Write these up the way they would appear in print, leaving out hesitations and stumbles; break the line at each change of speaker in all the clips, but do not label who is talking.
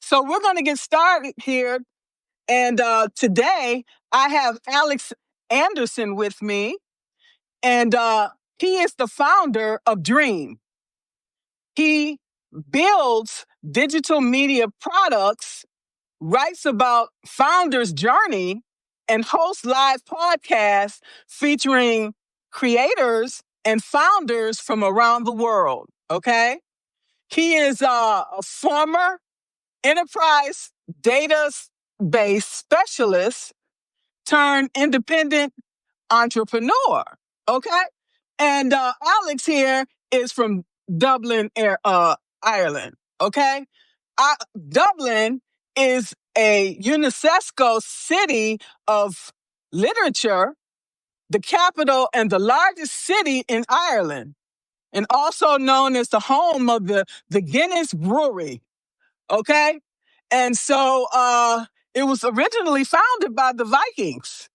So we're going to get started here. And today I have Alex Anderson with me, and he is the founder of Dream. He builds digital media products, writes about founders' journey, and hosts live podcasts featuring creators and founders from around the world. Okay. He is a former enterprise database specialist turned independent entrepreneur. Okay. And Alex here is from Dublin, Ireland. Okay. Dublin is a UNESCO city of literature, the capital and the largest city in Ireland, and also known as the home of the Guinness Brewery. Okay. And so it was originally founded by the Vikings,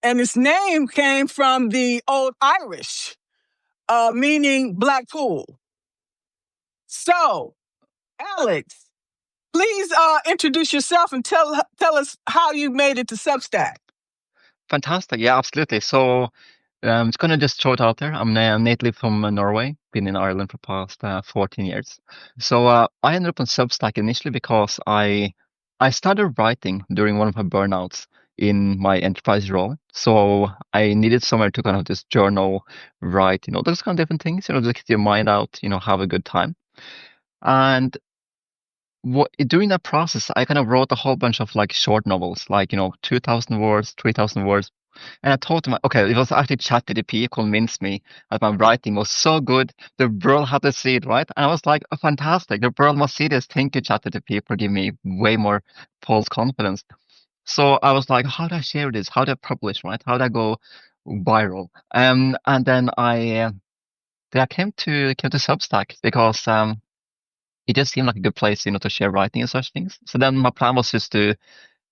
and its name came from the Old Irish, meaning black pool. So, Alex, please introduce yourself and tell us how you made it to Substack.
Fantastic. Yeah, absolutely. So it's going to just throw it out there. I'm natively from Norway, been in Ireland for the past 14 years. So I ended up on Substack initially because I started writing during one of my burnouts in my enterprise role. So I needed somewhere to kind of just journal, write, those kind of different things, just get your mind out, have a good time. And during that process, I kind of wrote a whole bunch of like short novels, like, 2,000 words, 3,000 words. And I told him, okay, it was actually ChatGPT who convinced me that my writing was so good, the world had to see it, right? And I was like, oh, fantastic, the world must see this. Thank you, ChatGPT, for giving me way more false confidence. So I was like, how do I share this? How do I publish, right? How do I go viral? And then I came to Substack because it just seemed like a good place, to share writing and such things. So then my plan was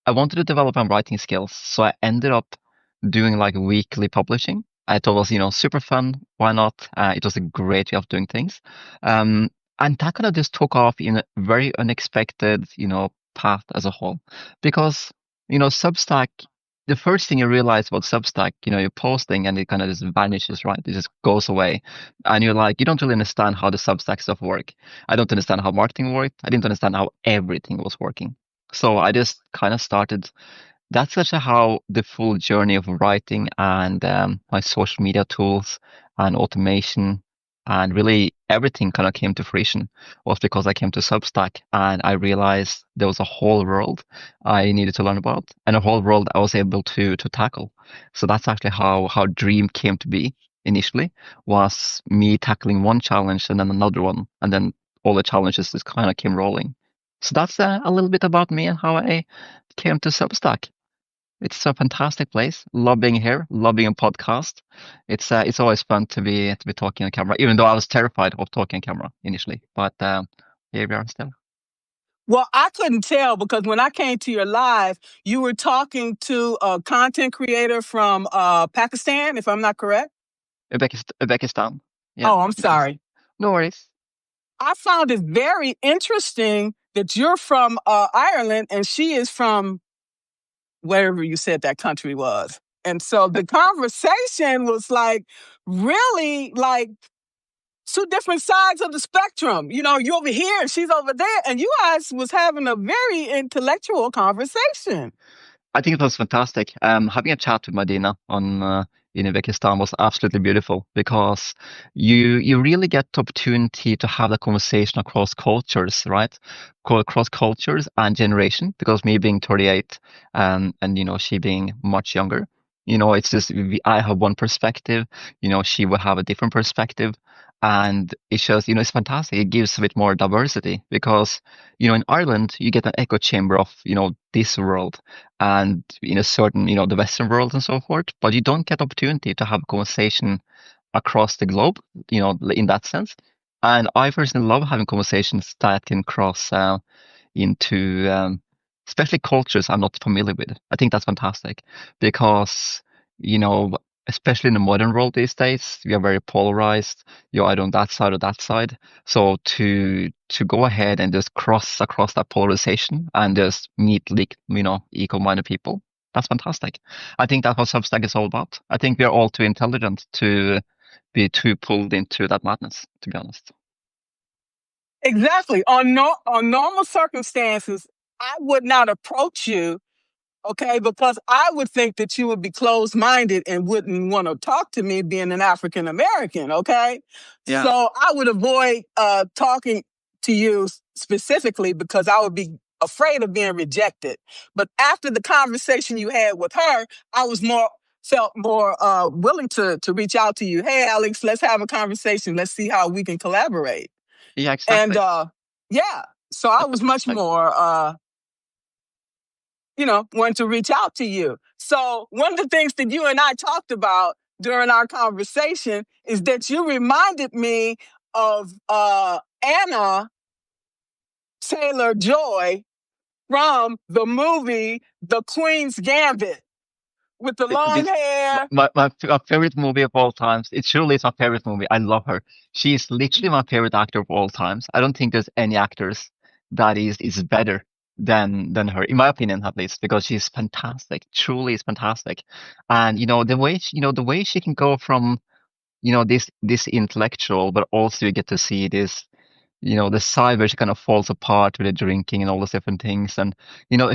I wanted to develop my writing skills. So I ended up doing like weekly publishing. I thought it was, super fun. Why not? It was a great way of doing things. And that kind of just took off in a very unexpected, path as a whole. Because, Substack, the first thing you realize about Substack, you're posting and it kind of just vanishes, right? It just goes away. And you're like, you don't really understand how the Substack stuff work. I don't understand how marketing worked. I didn't understand how everything was working. So I just kind of started. That's actually how the full journey of writing and my social media tools and automation and really everything kind of came to fruition was because I came to Substack and I realized there was a whole world I needed to learn about and a whole world I was able to tackle. So that's actually how Dream came to be initially, was me tackling one challenge and then another one, and then all the challenges just kind of came rolling. So that's a little bit about me and how I came to Substack. It's a fantastic place. Love being here. Love being a podcast. It's always fun to be talking on camera, even though I was terrified of talking on camera initially. But here we are still.
Well, I couldn't tell because when I came to your live, you were talking to a content creator from Pakistan, if I'm not correct.
Uzbekistan. Yeah.
Oh, I'm sorry.
No worries.
I found it very interesting that you're from Ireland and she is from wherever you said that country was. And so the conversation was like really like two different sides of the spectrum. You over here and she's over there, and you guys was having a very intellectual conversation.
I think it was fantastic. Having a chat with Madina in Uzbekistan was absolutely beautiful because you really get the opportunity to have that conversation across cultures, right? Across cultures and generation. Because me being 38, and she being much younger, it's just I have one perspective. She will have a different perspective. And it shows, it's fantastic. It gives a bit more diversity because, in Ireland, you get an echo chamber of, this world and in a certain, the Western world and so forth, but you don't get opportunity to have a conversation across the globe, in that sense. And I personally love having conversations that can cross into especially cultures I'm not familiar with. I think that's fantastic because, especially in the modern world these days, we are very polarized. You're either on that side or that side. So to go ahead and just cross across that polarization and just meet like, equal-minded people, that's fantastic. I think that's what Substack is all about. I think we are all too intelligent to be too pulled into that madness, to be honest.
Exactly. On normal circumstances, I would not approach you, okay, because I would think that you would be closed-minded and wouldn't want to talk to me being an African American, okay?
Yeah.
So I would avoid talking to you specifically because I would be afraid of being rejected. But after the conversation you had with her, I was felt more willing to reach out to you. Hey, Alex, let's have a conversation. Let's see how we can collaborate.
Yeah,
And
exactly.
yeah, so I
That's
was much
fantastic.
more wanting to reach out to you. So one of the things that you and I talked about during our conversation is that you reminded me of Anna Taylor-Joy from the movie The Queen's Gambit with the long
This
hair.
my favorite movie of all times. It surely is my favorite movie. I love her. She is literally my favorite actor of all times. I don't think there's any actors that is better than her, in my opinion, at least, because she's fantastic. Truly is fantastic. And the way she can go from this intellectual, but also you get to see this the side where she kind of falls apart with the drinking and all those different things. And,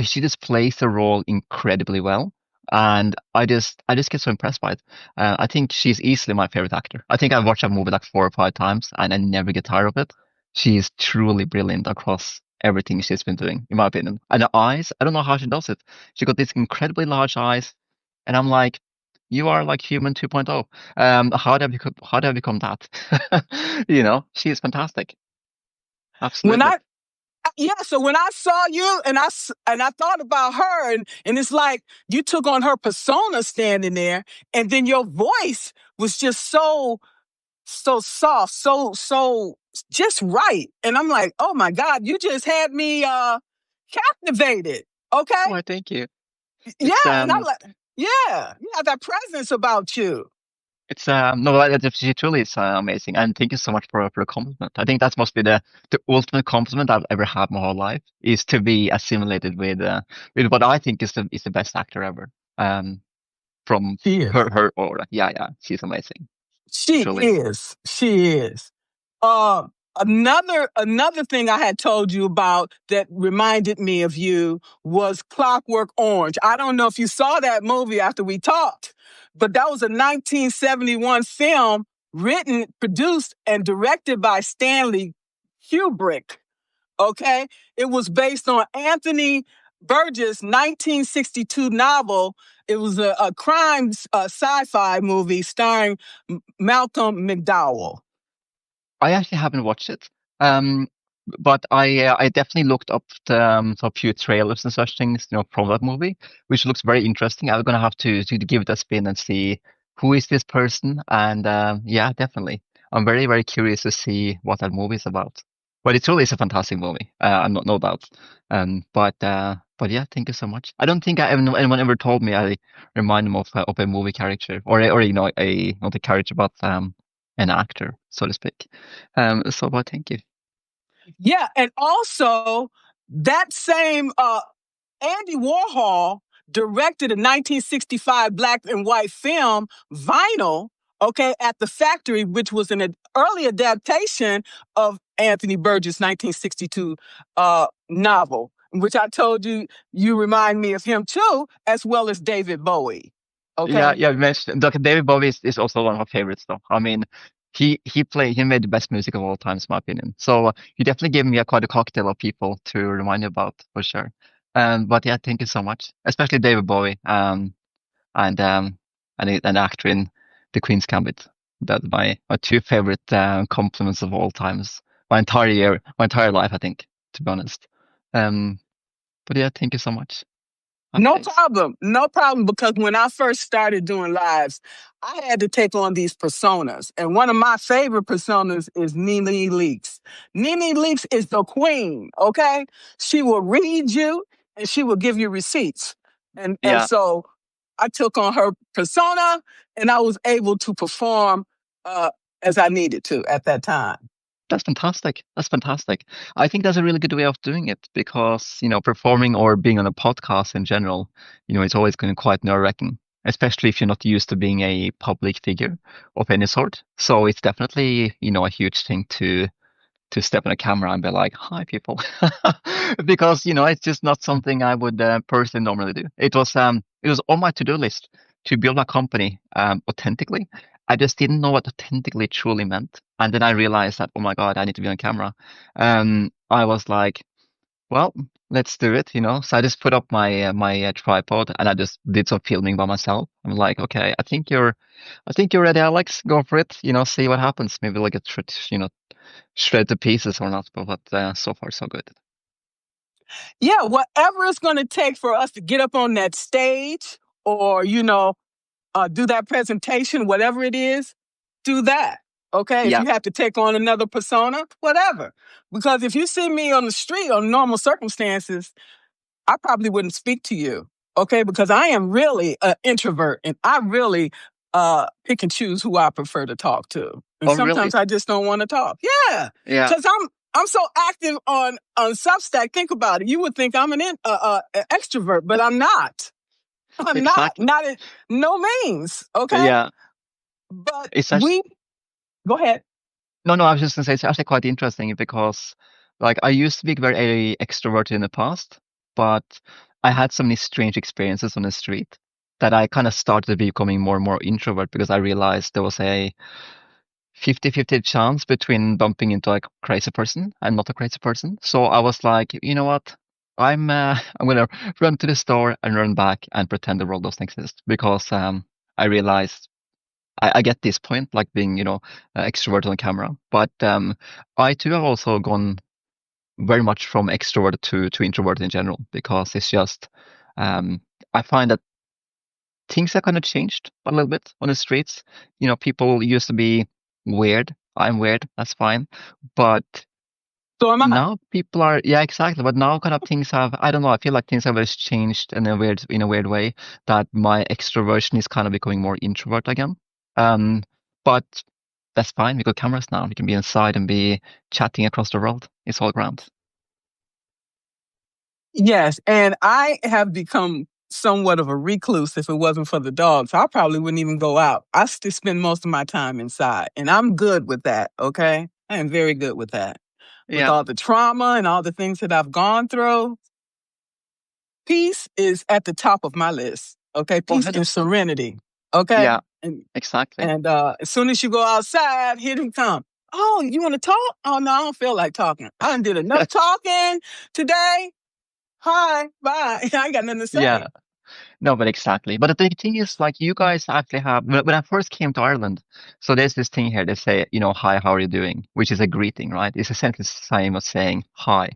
she just plays the role incredibly well. And I just get so impressed by it. I think she's easily my favorite actor. I think I've watched that movie like 4 or 5 times and I never get tired of it. She is truly brilliant across everything she's been doing, in my opinion. And her eyes, I don't know how she does it. She got these incredibly large eyes. And I'm like, you are like human 2.0. How do I become that? She is fantastic.
When
Absolutely.
I Yeah, so when I saw you and I thought about her and it's like you took on her persona standing there and then your voice was just so soft, so just right. And I'm like, "Oh my God, you just had me captivated." Okay?
Why, thank you.
Yeah,
It's
and I'm like, yeah, you have that presence about you.
no, she truly is amazing, and thank you so much for the compliment. I think that must be the ultimate compliment I've ever had my whole life is to be assimilated with what I think is the best actor ever. From
She is.
her aura. Yeah, yeah, she's amazing.
She
Truly.
is. She is. Uh, another thing I had told you about that reminded me of you was Clockwork Orange. I don't know if you saw that movie after we talked, but that was a 1971 film written, produced, and directed by Stanley Kubrick. Okay, it was based on Anthony Burgess' 1962 novel. It was a crime sci-fi movie starring Malcolm McDowell.
I actually haven't watched it. Um, but I definitely looked up a few trailers and such things, from that movie, which looks very interesting. I'm gonna have to give it a spin and see who is this person. And yeah, definitely, I'm very very curious to see what that movie is about. But it truly is a fantastic movie. No doubt. But yeah, thank you so much. I don't think anyone ever told me I remind them of a movie character or a not a character but an actor, so to speak. But thank you.
Yeah, and also that same Andy Warhol directed a 1965 black and white film, Vinyl, okay, at the Factory, which was an early adaptation of Anthony Burgess' 1962 novel, which I told you you remind me of him too, as well as David Bowie.
Yeah,
Okay.
yeah, you mentioned David Bowie is also one of my favorites, though. I mean, he made the best music of all time, in my opinion. So you definitely gave me quite a cocktail of people to remind you about for sure. But yeah, thank you so much, especially David Bowie, and an actor in The Queen's Gambit. That's my two favorite compliments of all times. My entire life, I think, to be honest. Um, but yeah, thank you so much. Happy
No
days.
problem. No problem. Because when I first started doing lives, I had to take on these personas. And one of my favorite personas is Nene Leakes. Nene Leakes is the queen, okay? She will read you and she will give you receipts. And
Yeah,
so I took on her persona, and I was able to perform as I needed to at that time.
That's fantastic. That's fantastic. I think that's a really good way of doing it because, performing or being on a podcast in general, it's always going to quite nerve-wracking, especially if you're not used to being a public figure of any sort. So it's definitely, a huge thing to step on a camera and be like, "Hi, people," because it's just not something I would personally normally do. It was on my to-do list to build a company authentically. I just didn't know what authentically truly meant, and then I realized that, oh my God, I need to be on camera. I was like, well, let's do it, So I just put up my tripod and I just did some filming by myself. I'm like, okay, I think you're ready, Alex. Go for it. See what happens. Maybe we'll get shred to pieces or not, but so far so good.
Yeah, whatever it's going to take for us to get up on that stage or, do that presentation, whatever it is, do that. Okay. If
Yeah,
you have to take on another persona, whatever. Because if you see me on the street on normal circumstances, I probably wouldn't speak to you. Okay. Because I am really an introvert and I really pick and choose who I prefer to talk to. And
oh really?
sometimes I just don't want to talk. Yeah.
Yeah.
Because I'm so active on Substack. Think about it. You would think I'm an extrovert, but I'm not. I'm not.
Exactly.
Not in no means. Okay.
Yeah,
But
it's actually
we go ahead.
no, I was just gonna say it's actually quite interesting because like I used to be very extroverted in the past, but I had so many strange experiences on the street that I kind of started becoming more and more introvert because I realized there was a 50-50 chance between bumping into a crazy person and not a crazy person. So I was like, you know what? I'm gonna run to the store and run back and pretend the world doesn't exist because I realized I get this point, like being, extrovert on camera. But I too have also gone very much from extrovert to introvert in general because it's just I find that things have kind of changed a little bit on the streets. People used to be weird. I'm weird. That's fine. But
So am I.
now people are, yeah, exactly. But now kind of things have, I don't know. I feel like things have just changed in a weird way that my extroversion is kind of becoming more introvert again. Um, but that's fine. We got cameras now. We can be inside and be chatting across the world. It's all grand.
Yes, and I have become somewhat of a recluse if it wasn't for the dogs. I probably wouldn't even go out. I still spend most of my time inside, and I'm good with that, okay? I am very good with that. With
Yeah.
all the trauma and all the things that I've gone through, peace is at the top of my list, okay?
Oh,
Peace and
100%.
serenity, okay?
Yeah,
And
exactly.
and as soon as you go outside, here they come. Oh, you want to talk? Oh no, I don't feel like talking. I done did enough talking today. Hi, bye. I ain't got nothing to say.
Yeah. No, but exactly. But the thing is, like, you guys actually have, when I first came to Ireland, so there's this thing here, they say, hi, how are you doing? Which is a greeting, right? It's essentially the same as saying hi.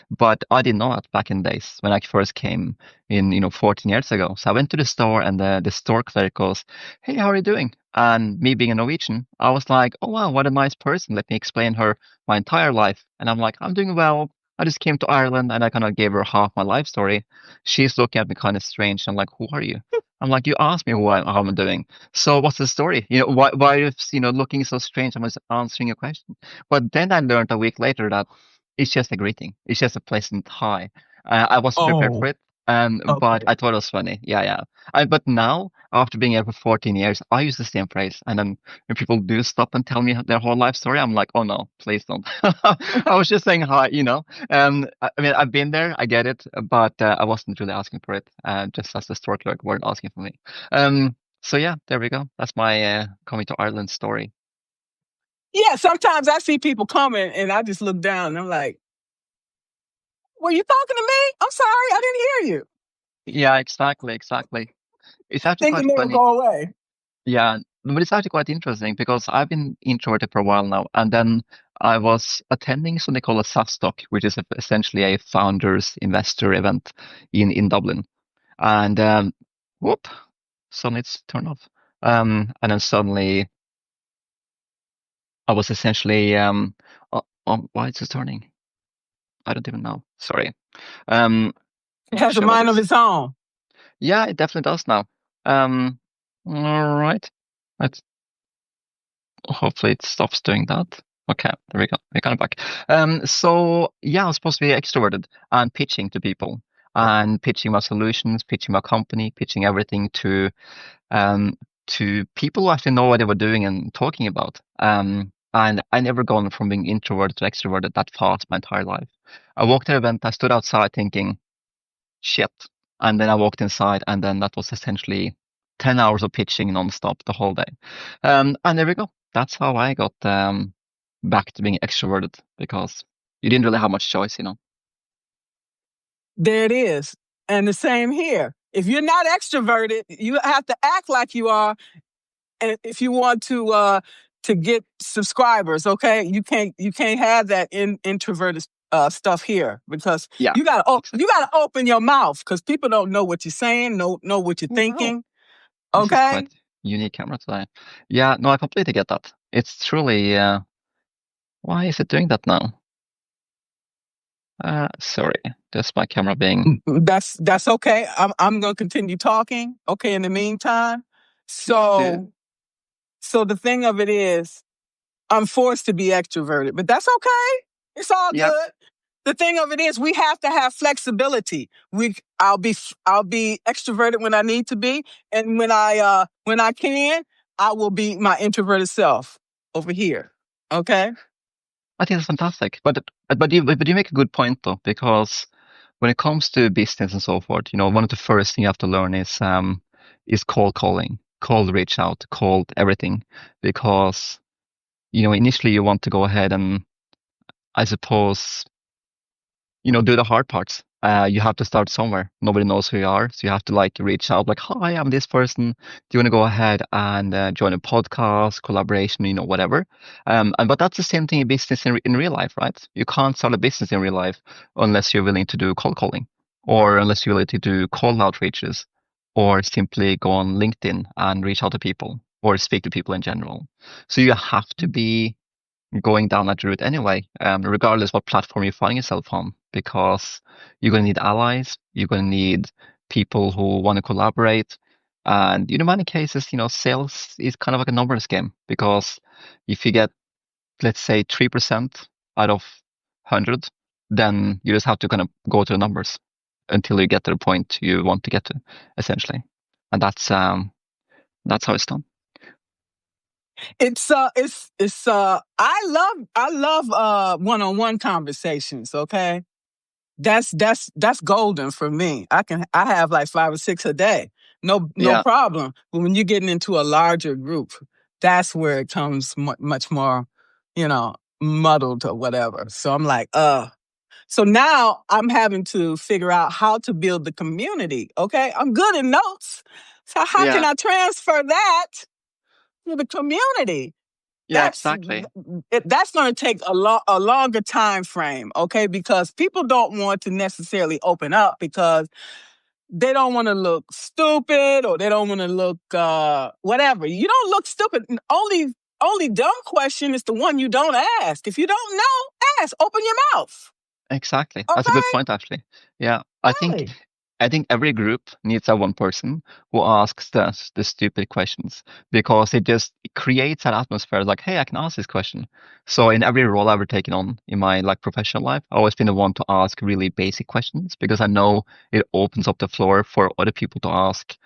But I didn't know that back in the days when I first came in, 14 years ago. So I went to the store and the store clerk goes, "Hey, how are you doing?" And me being a Norwegian, I was like, "Oh, wow, what a nice person. Let me explain her my entire life." And I'm like, "I'm doing well. I just came to Ireland," and I kind of gave her half my life story. She's looking at me kind of strange. I'm like, "Who are you?" I'm like, "You asked me how I'm doing. So what's the story? Why are you, looking so strange? I'm just answering your question." But then I learned a week later that it's just a greeting. It's just a pleasant hi. I wasn't prepared for
Oh,
it, but
okay.
I thought it was funny. Yeah, yeah. But now, after being here for 14 years, I use the same phrase. And then when people do stop and tell me their whole life story, I'm like, oh no, please don't. I was just saying hi. I mean, I've been there, I get it, but I wasn't really asking for it. Just as the store clerk weren't asking for me. So yeah, there we go. That's my coming to Ireland story.
Yeah, sometimes I see people coming and I just look down and I'm like, were you talking to me? I'm sorry, I didn't hear you.
Yeah, exactly, exactly. It's actually quite
Thinking they would
funny.
go away.
Yeah, but it's actually quite interesting because I've been introverted for a while now, and then I was attending something called a SASTOC, which is essentially a founders investor event in Dublin. And whoop, suddenly it's turned off. And then suddenly I was essentially why is it turning? I don't even know. Sorry. Um,
It has a
share what
mind of
is?
its own.
Yeah, it definitely does now. Um, all right. Let's hopefully it stops doing that. Okay, there we go. We're kind of back. So yeah, I was supposed to be extroverted and pitching to people and pitching my solutions, pitching my company, pitching everything um to people who actually know what they were doing and talking about. And I never gone from being introverted to extroverted that fast my entire life. I walked to an event, I stood outside thinking, shit. And then I walked inside, and then that was essentially 10 hours of pitching nonstop the whole day. And there we go. That's how I got back to being extroverted because you didn't really have much choice, you know.
There it is. And the same here. If you're not extroverted, you have to act like you are. And if you want to get subscribers, okay, you can't have that introverted stuff here because
Yeah,
you gotta
exactly.
you gotta open your mouth because people don't know what you're saying, know what you're
Wow.
thinking.
This is
Okay.
quite unique camera today. Yeah, no, I completely get that. It's truly, why is it doing that now? Sorry, just my camera being.
That's okay. I'm gonna continue talking. Okay, in the meantime. So the thing of it is, I'm forced to be extroverted, but that's okay. It's all
Yeah,
good. The thing of it is, we have to have flexibility. I'll be extroverted when I need to be, and when I can, I will be my introverted self over here. Okay.
I think that's fantastic. But you make a good point though, because when it comes to business and so forth, you know, one of the first things you have to learn is cold calling, cold reach out, cold everything, because you know initially you want to go ahead and I suppose do the hard parts. You have to start somewhere. Nobody knows who you are, so you have to like reach out, like, "Hi, I'm this person. Do you want to go ahead and join a podcast, collaboration, whatever?" And but that's the same thing in business in real life, right? You can't start a business in real life unless you're willing to do cold calling, or unless you're willing to do cold outreaches, or simply go on LinkedIn and reach out to people, or speak to people in general. So you have to be going down that route anyway, regardless what platform you find yourself on, because you're going to need allies, you're going to need people who want to collaborate. And in many cases, sales is kind of like a numbers game because if you get, let's say, 3% out of 100, then you just have to kind of go to the numbers until you get to the point you want to get to, essentially. And that's how it's done.
I love one-on-one conversations, okay? That's golden for me. I have like 5 or 6 a day. No
Yeah,
problem. But when you're getting into a larger group, that's where it comes much more, muddled or whatever. So I'm like, so now I'm having to figure out how to build the community, okay? I'm good in notes. So how can
yeah,
I transfer that to the community?
yeah,
That's
exactly.
that's going to take a longer time frame, okay? Because people don't want to necessarily open up because they don't want to look stupid or they don't want to look whatever. You don't look stupid. Only dumb question is the one you don't ask. If you don't know, ask. Open your mouth.
Exactly. That's a good
Okay?
point, actually. Yeah, I think every group needs that one person who asks the stupid questions because it creates that atmosphere like, hey, I can ask this question. So in every role I've ever taken on in my like professional life, I've always been the one to ask really basic questions because I know it opens up the floor for other people to ask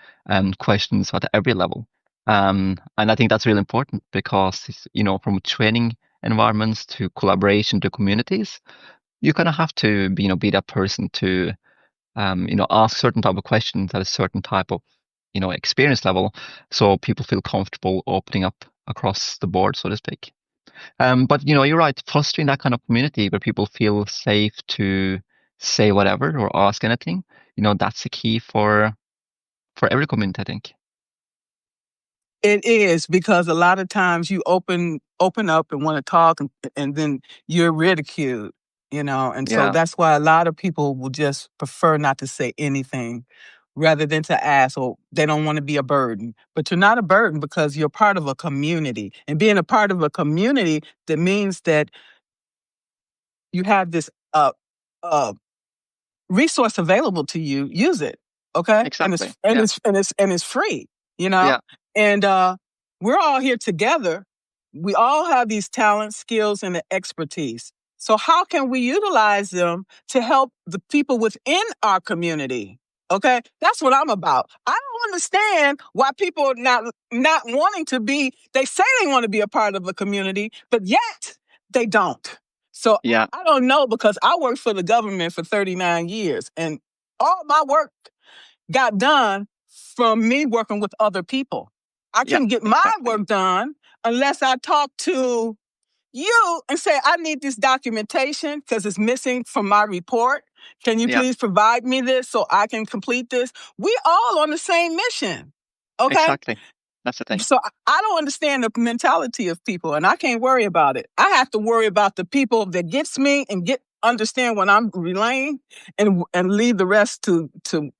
questions at every level. And I think that's really important because from training environments to collaboration to communities you kind of have to be that person to ask certain type of questions at a certain type of experience level so people feel comfortable opening up across the board, so to speak. But you're right, fostering that kind of community where people feel safe to say whatever or ask anything, that's the key for every community, I think.
It is because a lot of times you open up and want to talk and then you're ridiculed, and so
Yeah,
that's why a lot of people will just prefer not to say anything rather than to ask or they don't want to be a burden. But you're not a burden because you're part of a community. And being a part of a community that means that you have this uh resource available to you, use it. Okay.
Exactly.
And it's free, you know?
Yeah.
And we're all here together. We all have these talents, skills, and the expertise. So how can we utilize them to help the people within our community? Okay, that's what I'm about. I don't understand why people are not wanting to be. They say they want to be a part of a community, but yet they don't. So
Yeah.
I don't know, because I worked for the government for 39 years, and all my work got done from me working with other people. I
Yeah.
couldn't get my
Exactly.
work done unless I talked to you and say, I need this documentation because it's missing from my report. Can you
Yeah.
please provide me this so I can complete this? We all on the same mission. Okay.
Exactly. That's the thing.
So I don't understand the mentality of people, and I can't worry about it. I have to worry about the people that gets me and understand what I'm relaying, and leave the rest to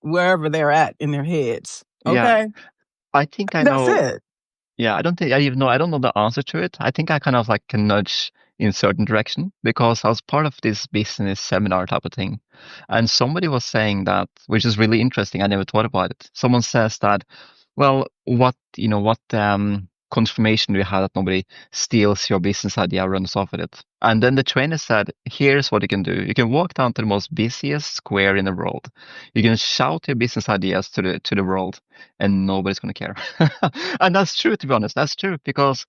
wherever they're at in their heads.
Yeah.
Okay.
I think I
That's
know.
it.
Yeah, I don't think I even know. I don't know the answer to it. I think I kind of like can nudge in certain direction because I was part of this business seminar type of thing, and somebody was saying that, which is really interesting. I never thought about it. Someone says that, well, what confirmation do you have that nobody steals your business idea, runs off with it? And then the trainer said, here's what you can do. You can walk down to the most busiest square in the world. You can shout your business ideas to the world, and nobody's going to care. And that's true, to be honest. That's true because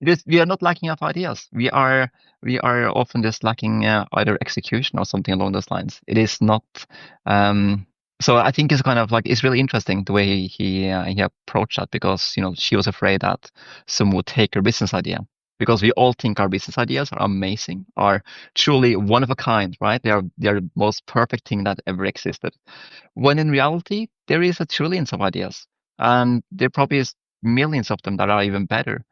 we are not lacking of ideas. We are often just lacking either execution or something along those lines. It is not. So I think it's kind of like it's really interesting the way he approached that because she was afraid that someone would take her business idea because we all think our business ideas are amazing, are truly one of a kind, right? They are the most perfect thing that ever existed. When in reality, there is a trillions of ideas, and there probably is millions of them that are even better.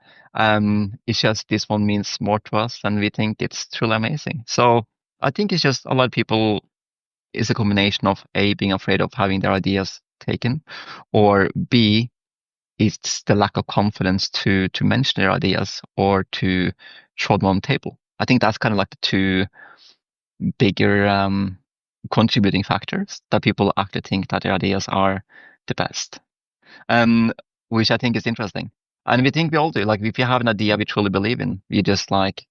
It's just this one means more to us, and we think it's truly amazing. So I think it's just a lot of people is a combination of A, being afraid of having their ideas taken, or B, it's the lack of confidence to mention their ideas or to throw them on the table. I think that's kind of like the two bigger contributing factors that people actually think that their ideas are the best, which I think is interesting. And we think we all do. Like if you have an idea we truly believe in, we just like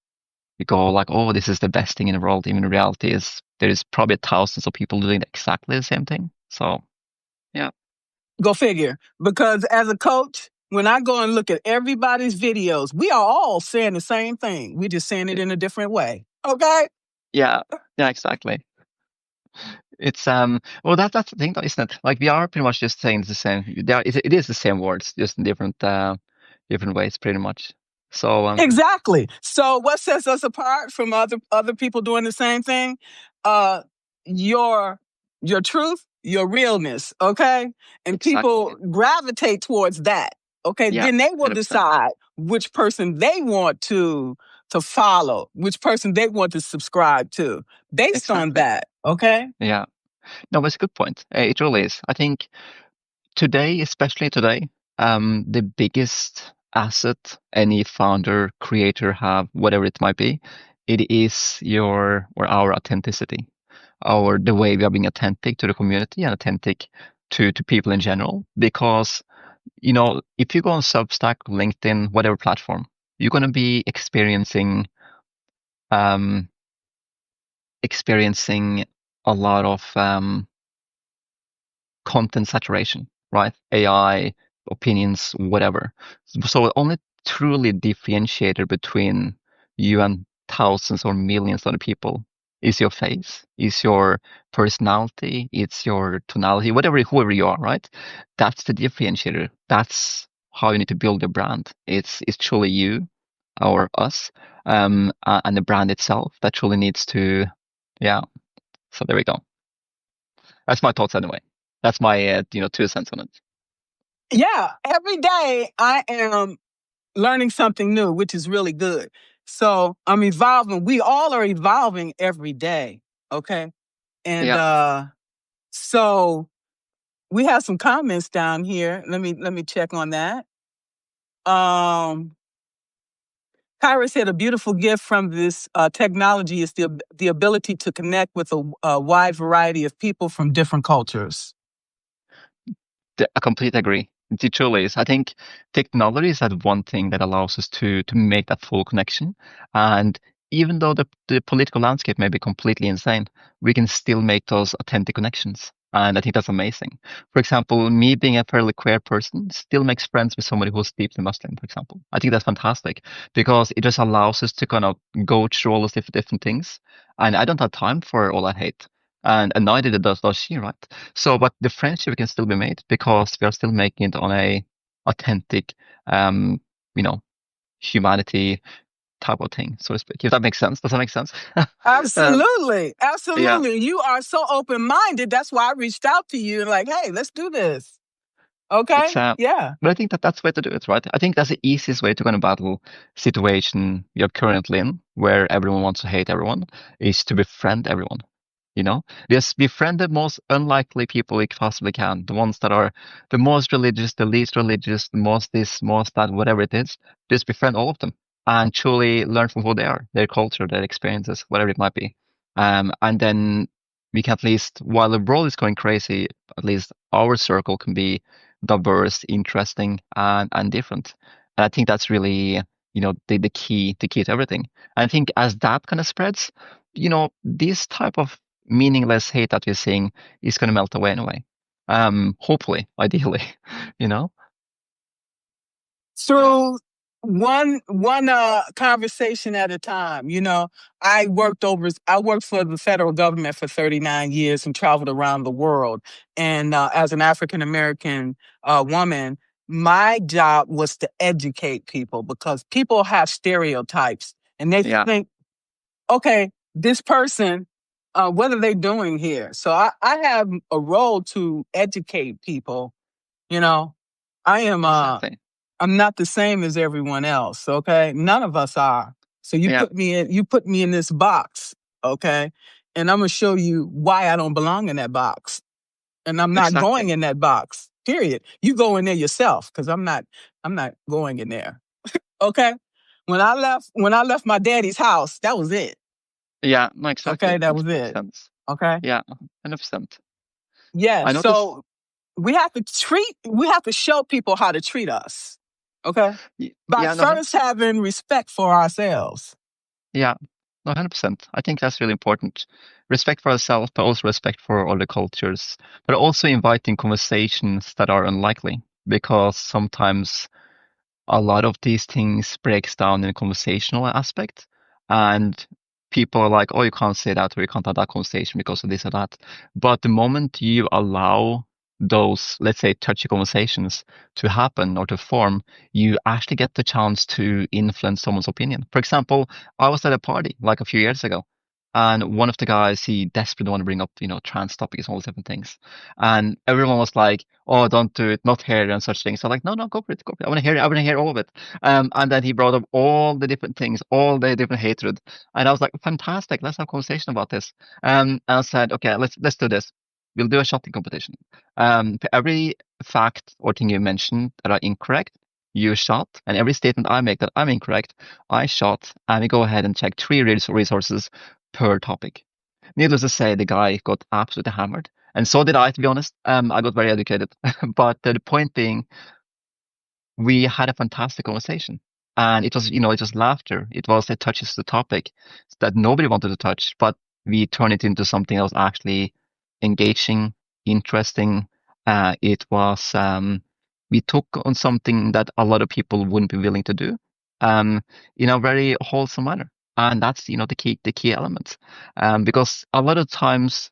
we go like, oh, this is the best thing in the world. Even the reality is there is probably thousands of people doing exactly the same thing. So yeah,
Go figure. Because as a coach, when I go and look at everybody's videos, we are all saying the same thing. We're just saying it in a different way. Okay?
yeah, exactly. It's well that's the thing though, isn't it? Like we are pretty much just saying the same. It is the same words, just in different ways, pretty much. So
Exactly. So what sets us apart from other people doing the same thing? Uh your truth, your realness, okay? And people
exactly.
gravitate towards that. Okay?
Yeah,
Then they will
100%.
decide which person they want to follow, which person they want to subscribe to based on
Exactly.
that. Okay?
Yeah. No, it's a good point. It really is. I think today, especially today, the biggest asset any founder, creator have, whatever it might be, it is your or our authenticity, or the way we are being authentic to the community and authentic to people in general. Because, if you go on Substack, LinkedIn, whatever platform, you're going to be um, experiencing a lot of content saturation, right? AI, opinions, whatever. So only truly differentiator between you and thousands or millions of other people is your face, is your personality, it's your tonality, whoever you are, right? That's the differentiator. That's how you need to build your brand. It's truly you or us, and the brand itself that truly needs to, yeah. So there we go. That's my thoughts anyway. That's my 2 cents on it.
Yeah, every day I am learning something new, which is really good. So I'm evolving. We all are evolving every day. Okay. And
Yeah.
so we have some comments down here. Let me check on that. Kyra said a beautiful gift from this technology is the ability to connect with a wide variety of people from different cultures.
I completely agree. It truly is. I think technology is that one thing that allows us to make that full connection. And even though the political landscape may be completely insane, we can still make those authentic connections. And I think that's amazing. For example, me being a fairly queer person still makes friends with somebody who's deeply Muslim, for example. I think that's fantastic because it just allows us to kind of go through all those different things. And I don't have time for all that hate. And neither does she, right? So, but the friendship can still be made because we are still making it on a authentic, um, you know, humanity type of thing, so to speak. If that makes sense. Does that make sense? Um,
Absolutely.
yeah,
Absolutely. You are so open-minded. That's why I reached out to you and like, hey, let's do this. Okay?
it's
Yeah.
but I think that that's the way to do it, right? I think that's the easiest way to kind of battle situation you're currently in, where everyone wants to hate everyone, is to befriend everyone. You know, just befriend the most unlikely people we possibly can, the ones that are the most religious, the least religious, the most this, most that, whatever it is. Just befriend all of them and truly learn from who they are, their culture, their experiences, whatever it might be. And then we can at least, while the world is going crazy, at least our circle can be diverse, interesting, and different. And I think that's really, the key to everything. And I think as that kind of spreads, this type of meaningless hate that we're seeing is going to melt away anyway. Hopefully, ideally, you know?
Through one conversation at a time. I worked for the federal government for 39 years and traveled around the world. And as an African American woman, my job was to educate people because people have stereotypes and they
Yeah,
think, okay, this person, what are they doing here? So I have a role to educate people. You know, I am
exactly.
I'm not the same as everyone else, okay? None of us are. So
Yeah,
you put me in this box, okay? And I'm gonna show you why I don't belong in that box. And I'm not
exactly.
going in that box. Period. You go in there yourself, because I'm not going in there. Okay? When I left my daddy's house, that was it.
Yeah, no, exactly.
Okay, that
Makes
was
perfect
it.
sense.
Okay?
Yeah, 100%.
Yeah.
I noticed,
So we have to show people how to treat us. Okay? By
yeah, no,
first having respect for ourselves.
yeah, no, 100%. I think that's really important. Respect for ourselves, but also respect for other cultures, but also inviting conversations that are unlikely because sometimes a lot of these things breaks down in a conversational aspect, and people are like, oh, you can't say that or you can't have that conversation because of this or that. But the moment you allow those, let's say, touchy conversations to happen or to form, you actually get the chance to influence someone's opinion. For example, I was at a party like a few years ago, and one of the guys, he desperately wanted to bring up, trans topics and all these different things. And everyone was like, oh, don't do it, not here and such things. So like, no, no, go for it, go for it. I want to hear it. I want to hear all of it. And then he brought up all the different things, all the different hatred. And I was like, fantastic, let's have a conversation about this. And I said, okay, let's do this. We'll do a shotting competition. For every fact or thing you mentioned that are incorrect, you shot. And every statement I make that I'm incorrect, I shot. And we go ahead and check three resources per topic. Needless to say, the guy got absolutely hammered. And so did I, to be honest. I got very educated. But the point being, we had a fantastic conversation. And it was, it was laughter. It was it touches the topic that nobody wanted to touch, but we turned it into something that was actually engaging, interesting. It was, we took on something that a lot of people wouldn't be willing to do, in a very wholesome manner. And that's, the key element. Because a lot of times,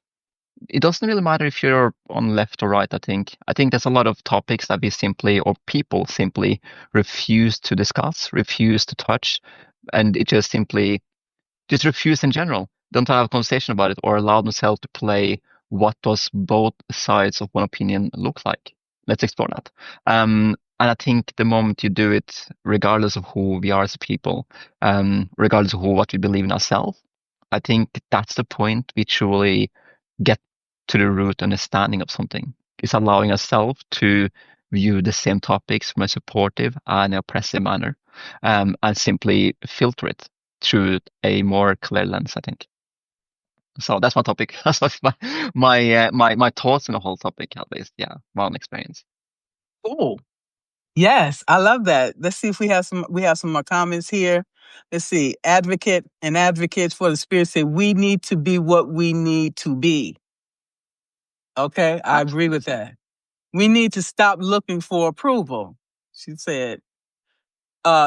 it doesn't really matter if you're on left or right, I think. I think there's a lot of topics that we simply, or people simply refuse to discuss, refuse to touch, and it just refuse in general. Don't have a conversation about it or allow themselves to play what does both sides of one opinion look like. Let's explore that. And I think the moment you do it, regardless of who we are as people, regardless of what we believe in ourselves, I think that's the point we truly get to the root understanding of something. It's allowing ourselves to view the same topics from a supportive and oppressive manner, and simply filter it through a more clear lens, I think. So that's my topic. That's my thoughts on the whole topic, at least. Yeah, my own experience.
Cool. Yes, I love that. Let's see if we have some more comments here. Let's see. Advocate and advocates for the spirit say we need to be what we need to be. Okay, I agree with that. We need to stop looking for approval. She said,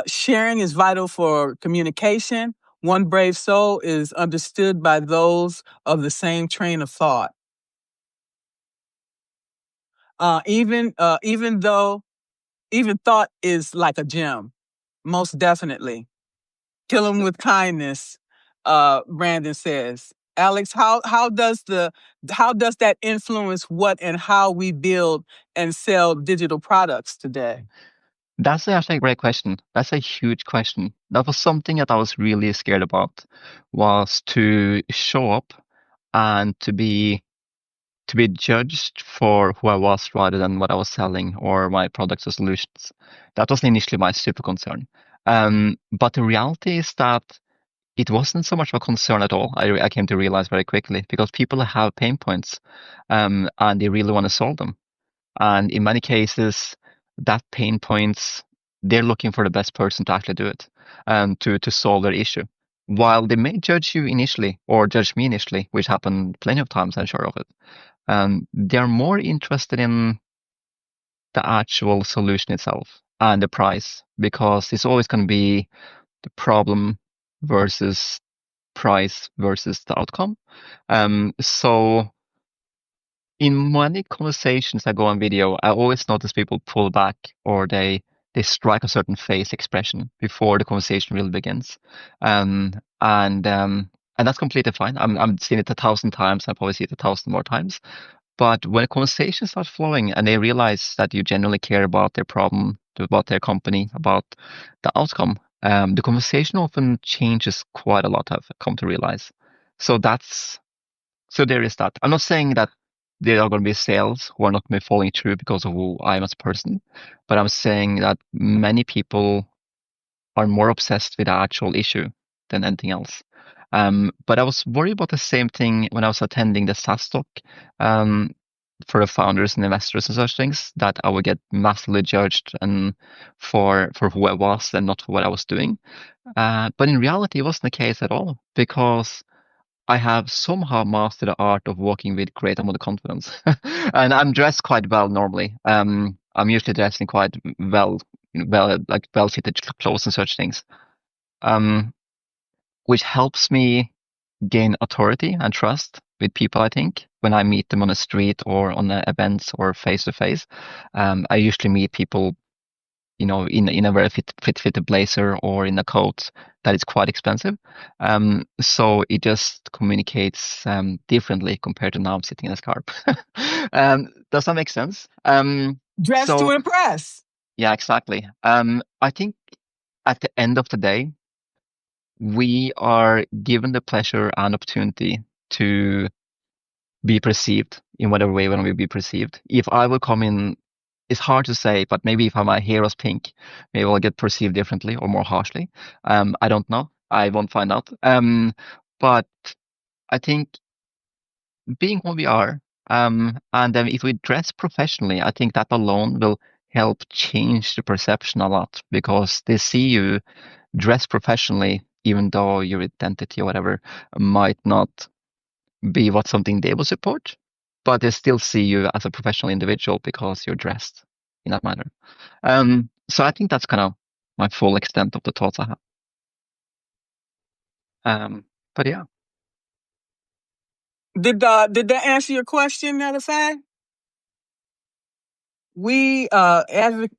sharing is vital for communication. One brave soul is understood by those of the same train of thought. Even thought is like a gem, most definitely. Kill them with kindness, Brandon says. Alex, how does that influence what and how we build and sell digital products today?
That's actually a great question. That's a huge question. That was something that I was really scared about, was to show up and to be judged for who I was rather than what I was selling or my products or solutions. That was initially my super concern. But the reality is that it wasn't so much of a concern at all. I came to realize very quickly because people have pain points, and they really want to solve them. And in many cases, that pain points, they're looking for the best person to actually do it, to solve their issue. While they may judge you initially or judge me initially, which happened plenty of times, I'm sure of it, they're more interested in the actual solution itself and the price, because it's always going to be the problem versus price versus the outcome. So in many conversations I go on video, I always notice people pull back or they strike a certain face expression before the conversation really begins. And that's completely fine. I'm seeing it 1,000 times. I probably see it 1,000 more times. But when a conversation starts flowing and they realize that you genuinely care about their problem, about their company, about the outcome, the conversation often changes quite a lot, I've come to realize. So there is that. I'm not saying that there are going to be sales who are not going to be falling through because of who I am as a person, but I'm saying that many people are more obsessed with the actual issue than anything else. But I was worried about the same thing when I was attending the SaaS talk, for the founders and investors and such things, that I would get massively judged and for who I was and not for what I was doing. But in reality, it wasn't the case at all, because I have somehow mastered the art of walking with great amount of confidence. And I'm dressed quite well normally. I'm usually dressed in quite well-fitted clothes and such things, which helps me gain authority and trust with people, I think, when I meet them on the street or on events or face to face. I usually meet people, in a very fitted blazer or in a coat that is quite expensive. So it just communicates differently compared to now I'm sitting in a scarf. Does that make sense?
Dress to impress.
Yeah, exactly. I think at the end of the day, we are given the pleasure and opportunity to be perceived in whatever way we want to be perceived. If I will come in, it's hard to say, but maybe if my hair was pink, maybe I'll get perceived differently or more harshly. I don't know. I won't find out. But I think being who we are, and if we dress professionally, I think that alone will help change the perception a lot, because they see you dress professionally, even though your identity or whatever might not be what something they will support, but they still see you as a professional individual because you're dressed in that manner. So I think that's kind of my full extent of the thoughts I have. But yeah.
Did that answer your question, matter of fact? We advocate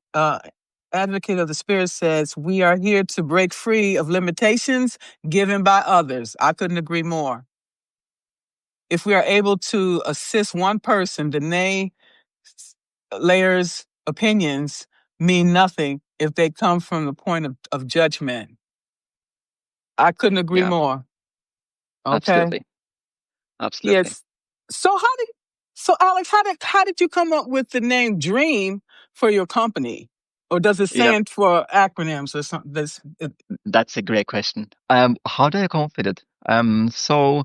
of the Spirit says we are here to break free of limitations given by others. I couldn't agree more. If we are able to assist one person, the layers opinions mean nothing if they come from the point of judgment. I couldn't agree more. Okay.
Absolutely.
Yes. So Alex, how did you come up with the name Dream for your company? Or does it stand for acronyms or something?
That's a great question. How did I come up with it? So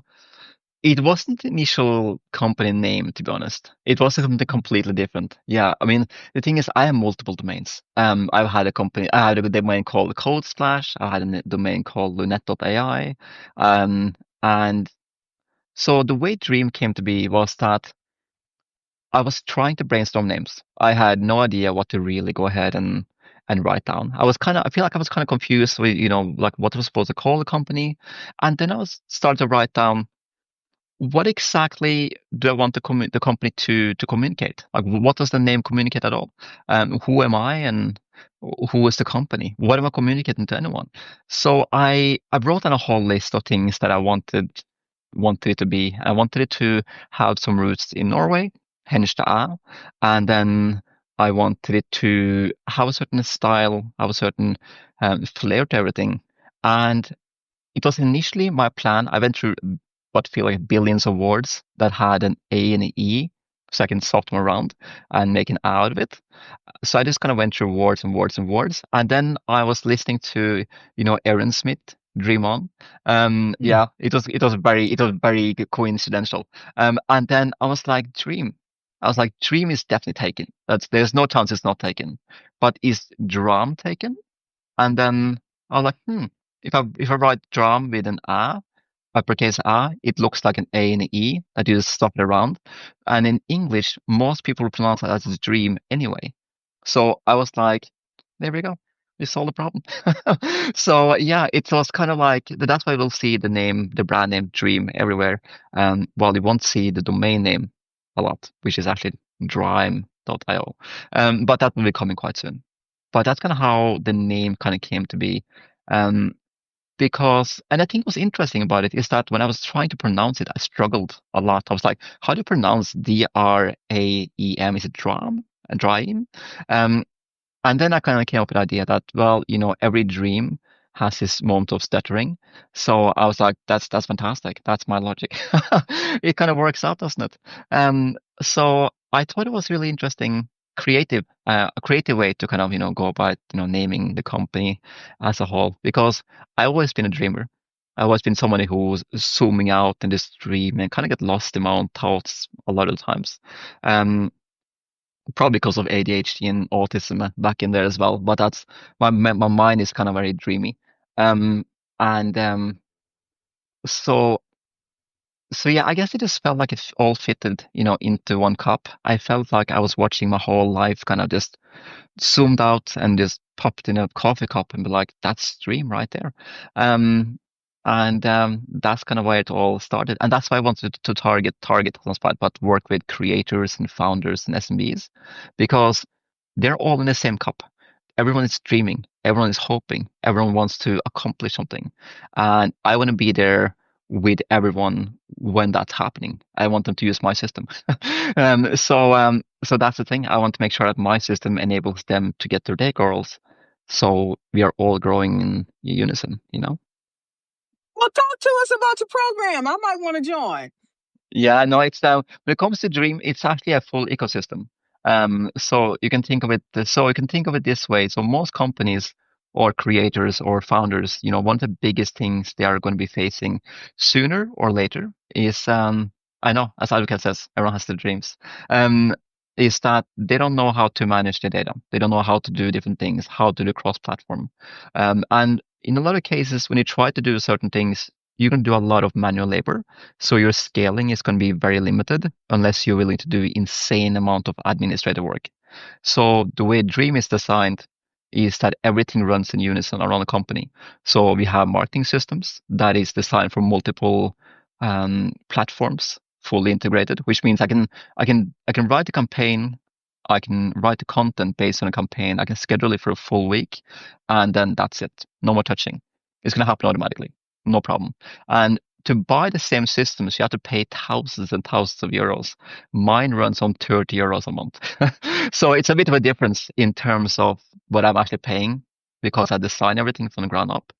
It wasn't the initial company name, to be honest. It was something completely different. Yeah, I mean, the thing is, I have multiple domains. I've had a company, I had a domain called CodeSplash. I had a domain called Lunette.ai. And so the way Dream came to be was that I was trying to brainstorm names. I had no idea what to really go ahead and write down. I feel like I was kind of confused with, like what I was supposed to call the company. And then I was started to write down what exactly do I want the company to communicate? Like, what does the name communicate at all? Who am I and who is the company? What am I communicating to anyone? So I wrote down a whole list of things that I wanted it to be. I wanted it to have some roots in Norway, hence the A, and then I wanted it to have a certain style, have a certain flair to everything. And it was initially my plan. I went through what feel like billions of words that had an A and an E, so I can swap them around and make an A out of it. So I just kind of went through words and words and words, and then I was listening to, Aaron Smith, Dream On.
Hmm.
Yeah, it was very coincidental. And then I was like, Dream. I was like, Dream is definitely taken. There's no chance it's not taken. But is Drum taken? And then I was like, if I write drum with an A, uppercase A, it looks like an A and an E that you just swap it around. And in English, most people pronounce it as a dream anyway. So I was like, there we go. We solved the problem. So yeah, it was kind of like that's why we'll see the brand name Dream everywhere. While you won't see the domain name a lot, which is actually Drime.io. But that will be coming quite soon. But that's kind of how the name kind of came to be. Um, and I think what's interesting about it is that when I was trying to pronounce it, I struggled a lot. I was like, how do you pronounce Draem? Is it Dram? Draim? Um, and then I kind of came up with the idea that, well, every dream has this moment of stuttering. So I was like, that's fantastic. That's my logic. It kind of works out, doesn't it? So I thought it was really interesting, a creative way to kind of, go about, naming the company as a whole. Because I've always been a dreamer. I've always been somebody who's zooming out in this dream and kind of get lost in my own thoughts a lot of times. Um, Probably because of ADHD and autism back in there as well. But that's my mind is kind of very dreamy. Um, and so so yeah, I guess it just felt like it all fitted, into one cup. I felt like I was watching my whole life kind of just zoomed out and just popped in a coffee cup and be like, that's dream right there. Um, and that's kind of where it all started. And that's why I wanted to target Hotspot, but work with creators and founders and SMBs because they're all in the same cup. Everyone is dreaming, everyone is hoping, everyone wants to accomplish something. And I want to be there with everyone when that's happening. I want them to use my system. So that's the thing. I want to make sure that my system enables them to get their goals. So we are all growing in unison.
Well, talk to us about your program. I might want to join.
Yeah, no, it's when it comes to Dream, it's actually a full ecosystem. So you can think of it this way. So most companies or creators or founders, one of the biggest things they are going to be facing sooner or later is I know, as Advocate says, everyone has their dreams. Is that they don't know how to manage the data. They don't know how to do different things, how to do cross-platform. And in a lot of cases, when you try to do certain things, you can do a lot of manual labor. So your scaling is going to be very limited unless you're willing to do insane amount of administrative work. So the way Dream is designed is that everything runs in unison around the company. So we have marketing systems that is designed for multiple platforms, fully integrated, which means I can write a campaign, I can write the content based on a campaign, I can schedule it for a full week, and then that's it. No more touching. It's going to happen automatically. No problem. And to buy the same systems, you have to pay thousands and thousands of euros. Mine runs on 30 euros a month. So it's a bit of a difference in terms of what I'm actually paying because I design everything from the ground up.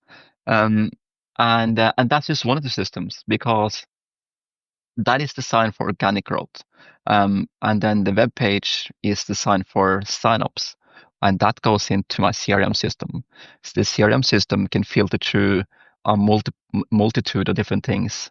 Um, and that's just one of the systems because that is designed for organic growth. And then the web page is designed for signups, and that goes into my CRM system. So the CRM system can filter through a multitude of different things,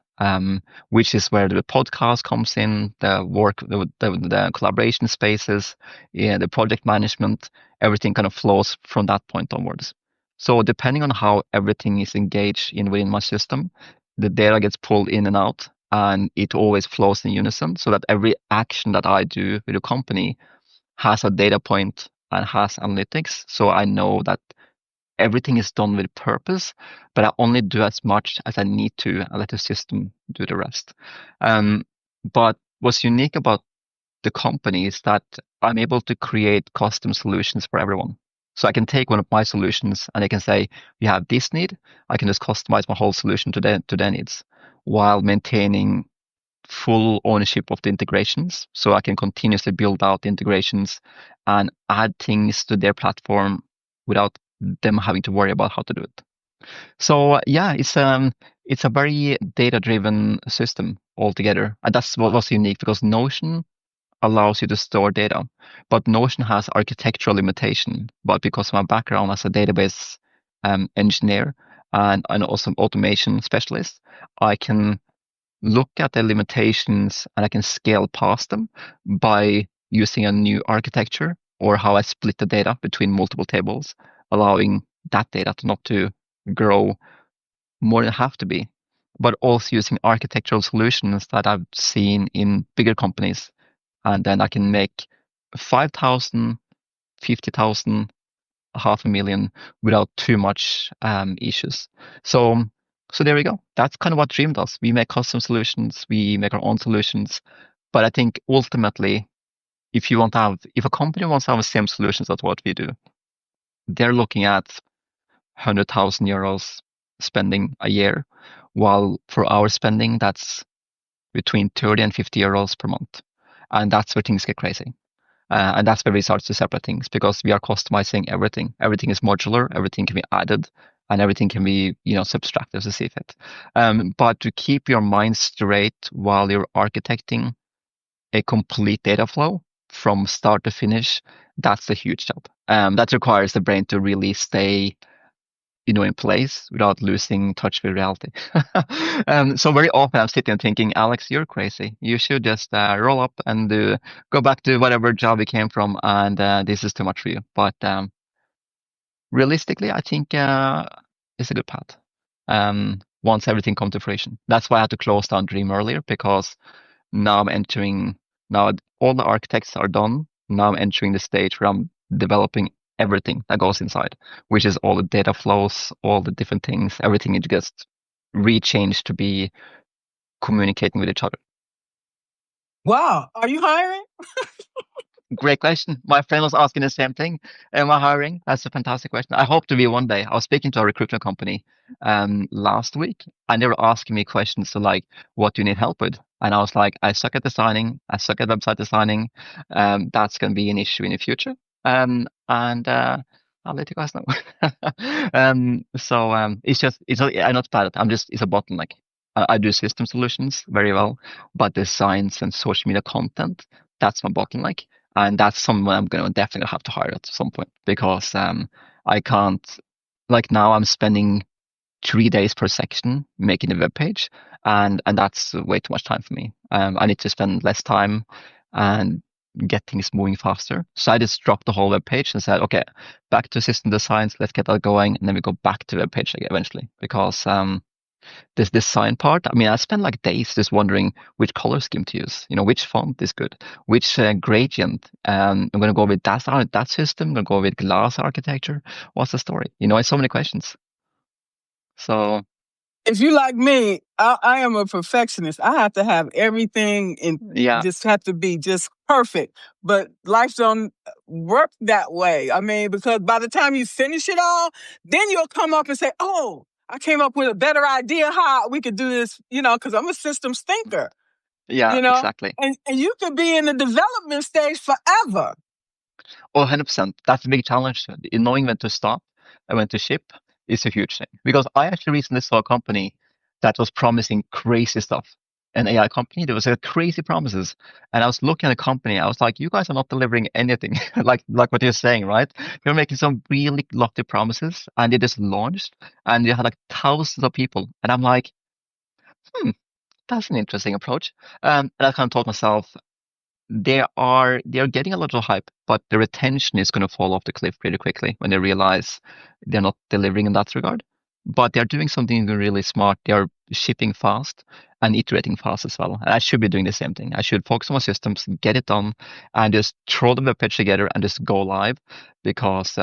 which is where the podcast comes in, the work, the collaboration spaces, yeah, the project management, everything kind of flows from that point onwards. So depending on how everything is engaged in within my system, the data gets pulled in and out, and it always flows in unison, so that every action that I do with a company has a data point and has analytics. So I know that everything is done with purpose, but I only do as much as I need to and let the system do the rest. Um, but what's unique about the company is that I'm able to create custom solutions for everyone. So I can take one of my solutions and I can say, we have this need. I can just customize my whole solution to their needs while maintaining full ownership of the integrations. So I can continuously build out the integrations and add things to their platform without them having to worry about how to do it. So yeah, it's a very data-driven system altogether, and that's what was unique because Notion allows you to store data, but Notion has architectural limitation. But because of my background as a database engineer and also automation specialist, I can look at the limitations and I can scale past them by using a new architecture or how I split the data between multiple tables, allowing that data to not to grow more than have to be, but also using architectural solutions that I've seen in bigger companies. And then I can make 5,000, 50,000, 500,000 without too much issues. So, so there we go. That's kind of what Dream does. We make custom solutions, we make our own solutions. But I think ultimately, if a company wants to have the same solutions as what we do, they're looking at 100,000 euros spending a year, while for our spending, that's between 30 and 50 euros per month. And that's where things get crazy. And that's where we start to separate things because we are customizing everything. Everything is modular, everything can be added, and everything can be, subtracted as you see fit. But to keep your mind straight while you're architecting a complete data flow from start to finish, that's a huge job. That requires the brain to really stay in place without losing touch with reality. So very often I'm sitting and thinking, Alex, you're crazy. You should just roll up and go back to whatever job you came from, and this is too much for you. But realistically, I think it's a good path. Once everything comes to fruition, that's why I had to close down Dream earlier because now I'm entering. Now all the architects are done. Now I'm entering the stage where I'm developing everything that goes inside, which is all the data flows, all the different things, everything is just rechanged to be communicating with each other.
Wow. Are you hiring?
Great question. My friend was asking the same thing. Am I hiring? That's a fantastic question. I hope to be one day. I was speaking to a recruitment company last week, and they were asking me questions to like, what do you need help with? And I was like, I suck at designing. I suck at website designing. That's going to be an issue in the future. And I'll let you guys know. I'm not bad at it. It's a bottleneck. I do system solutions very well, but designs and social media content, that's my bottleneck. And that's someone I'm going to definitely have to hire at some point because I can't, like now I'm spending 3 days per section making a web page, and that's way too much time for me. I need to spend less time and get things moving faster. So I just dropped the whole web page and said, okay, back to system designs, let's get that going, and then we go back to web page eventually because this design part, I mean, I spend like days just wondering which color scheme to use, which font is good, which gradient. I'm going to go with that system, I'm going to go with glass architecture. What's the story? It's so many questions. So
If you like me, I am a perfectionist. I have to have everything and
yeah,
just have to be just perfect. But life don't work that way. I mean, because by the time you finish it all, then you'll come up and say, "Oh, I came up with a better idea how we could do this." Because I'm a systems thinker.
yeah, exactly.
And you could be in the development stage forever.
Oh, 100%. That's a big challenge. Knowing when to stop and when to ship is a huge thing. Because I actually recently saw a company that was promising crazy stuff. an AI company. There was crazy promises, and I was looking at the company. I was like, "You guys are not delivering anything." Like what you're saying, right? You're making some really lofty promises, and they just launched, and you had like thousands of people, and I'm like, "Hmm, that's an interesting approach." And I kind of told myself, they are getting a lot of hype, but the retention is going to fall off the cliff pretty quickly when they realize they're not delivering in that regard. But they're doing something really smart. They're shipping fast and iterating fast as well. And I should be doing the same thing. I should focus on my systems, get it done, and just throw the web page together and just go live. Because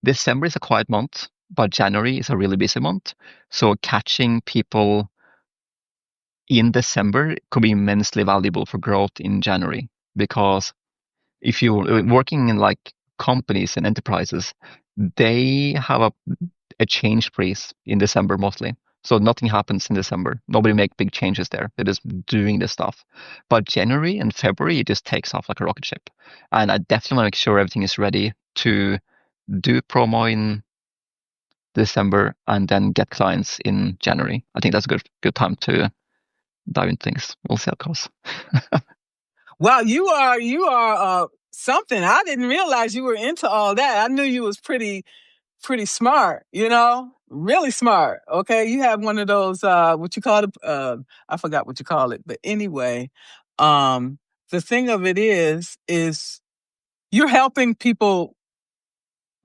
December is a quiet month, but January is a really busy month. So catching people in December could be immensely valuable for growth in January. Because if you're working in like companies and enterprises, they have a change freeze in December mostly. So nothing happens in December. Nobody make big changes there. They're just doing this stuff. But January and February, it just takes off like a rocket ship. And I definitely want to make sure everything is ready to do promo in December and then get clients in January. I think that's a good time to dive into things. We'll see how it goes.
Wow, you are something. I didn't realize you were into all that. I knew you was pretty smart, really smart. Okay. You have one of those, what you call it? I forgot what you call it, but anyway, um, the thing of it is you're helping people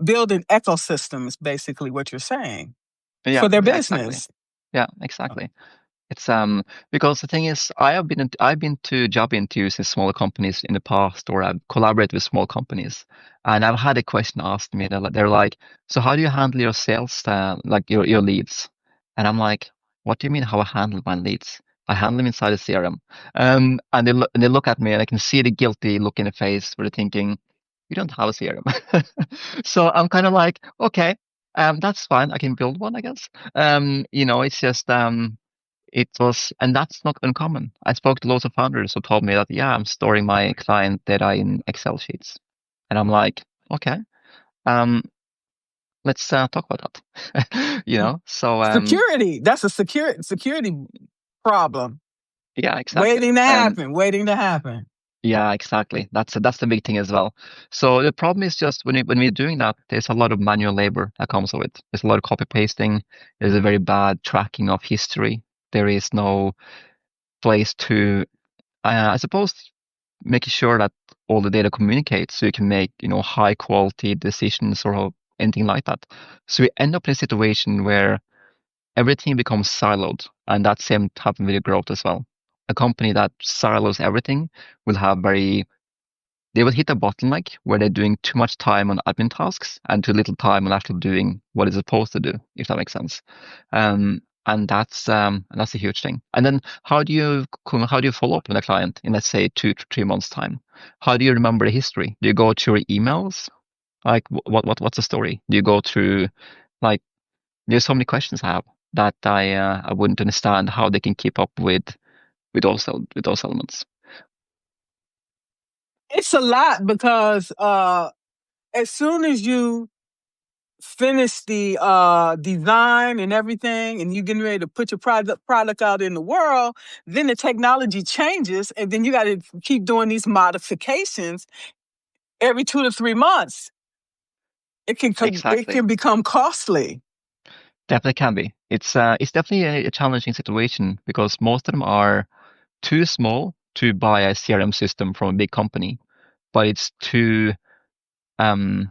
build an ecosystem is basically what you're saying
Yeah,
for their
yeah, exactly.
business.
Yeah, exactly. It's because the thing is, I've been to job interviews in smaller companies in the past, or I've collaborated with small companies, and I've had a question asked me. They're like, "So how do you handle your sales, like your leads?" And I'm like, "What do you mean how I handle my leads? I handle them inside the CRM." And they look at me, and I can see the guilty look in the face where they're thinking, "You don't have a CRM." So I'm kind of like, "Okay, that's fine. I can build one, I guess." It's just it was, and that's not uncommon. I spoke to lots of founders who told me that, yeah, I'm storing my client data in Excel sheets. And I'm like, okay, um, let's talk about that. So
Security. That's a security problem.
yeah, exactly.
Waiting to
And
happen, waiting to happen.
yeah, exactly. That's the big thing as well. So the problem is just when we're doing that, there's a lot of manual labor that comes with it. There's a lot of copy pasting. There's a very bad tracking of history. There is no place to, I suppose, making sure that all the data communicates so you can make, high quality decisions or anything like that. So we end up in a situation where everything becomes siloed, and that same happen with the growth as well. A company that silos everything will have they will hit a bottleneck where they're doing too much time on admin tasks and too little time on actually doing what it's supposed to do, if that makes sense. And that's a huge thing. And then how do you follow up with a client in, let's say, 2 to 3 months time? How do you remember the history? Do you go through your emails? Like what's the story? Do you go through, like, there's so many questions I have that I wouldn't understand how they can keep up with those elements.
It's a lot because as soon as you finish the design and everything and you're getting ready to put your product out in the world, then the technology changes and then you got to keep doing these modifications every 2 to 3 months. It
Exactly.
can become costly.
Definitely can be. It's definitely a challenging situation because most of them are too small to buy a CRM system from a big company, but it's too and